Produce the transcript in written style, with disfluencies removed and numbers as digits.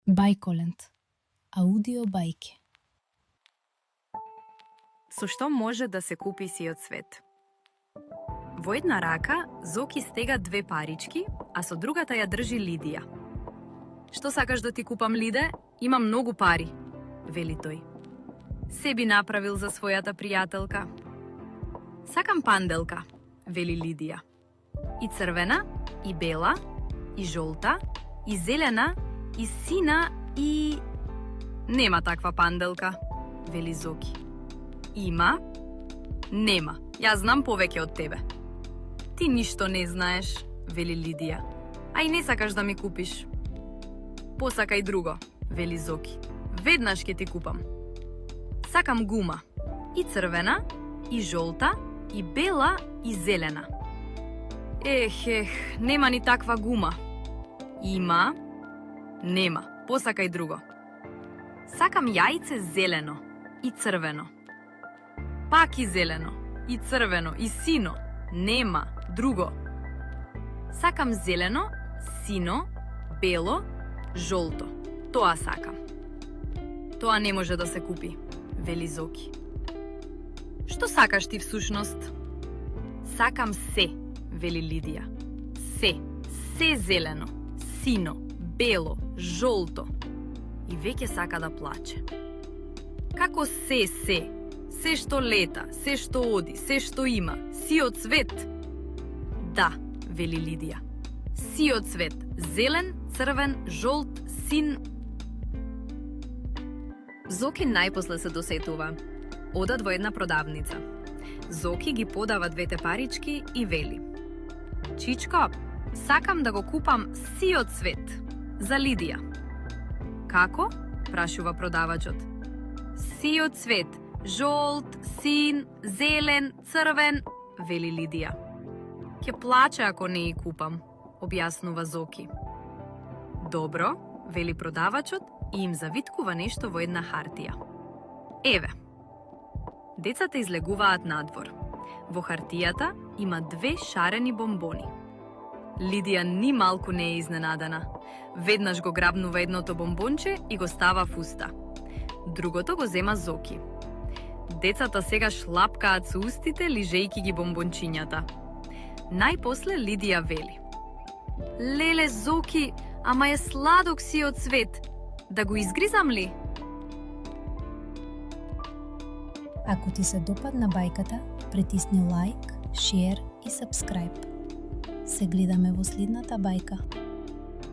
Бајколент. Аудио бајке. Со што може да се купи сиот свет? Во една рака Зоки стега 2 парички, а со другата ја држи Лидија. Што сакаш да ти купам, Лиде? Имам многу пари, вели тој. Се би направил за својата пријателка. Сакам панделка, вели Лидија. И црвена, и бела, и жолта, и зелена, и сина, и... Нема таква панделка, вели Зоки. Има? Нема. Јас знам повеќе од тебе. Ти ништо не знаеш, вели Лидија. А и не сакаш да ми купиш. Посакај друго, вели Зоки. Веднаш ќе ти купам. Сакам гума. И црвена, и жолта, и бела, и зелена. Нема ни таква гума. Има? Нема. Посакај друго. Сакам јајце зелено и црвено. Пак и зелено, и црвено, и сино. Нема. Друго. Сакам зелено, сино, бело, жолто. Тоа сакам. Тоа не може да се купи, вели Зоки. Што сакаш ти всушност? Сакам се, вели Лидија. Се зелено, сино, бело, жолто. И веќе сака да плаче. Како се? Се што лета, се што оди, се што има, сиот свет. Да, вели Лидија. Сиот свет, зелен, црвен, жолт, син. Зоки најпосле се досетува. Одат во една продавница. Зоки ги подава 2 парички и вели: Чичко, сакам да го купам сиот свет за Лидија. Како? Прашува продавачот. Сиот свет, жолт, син, зелен, црвен, вели Лидија. Ќе плаче ако не ја купам, објаснува Зоки. Добро, вели продавачот и им завиткува нешто во една хартија. Еве. Децата излегуваат надвор. Во хартијата има 2 шарени бомбони. Лидија ни малку не е изненадана. Веднаш го грабнува едното бомбонче и го става в уста. Другото го зема Зоки. Децата сегаш лапкаат со устите, лижејки ги бомбончињата. Најпосле Лидија вели: Леле, Зоки, ама е сладок сиот свет. Да го изгризам ли? Ако ти се допадна бајката, притисни лайк, шер и сабскрајб. Се гледаме во следната бајка.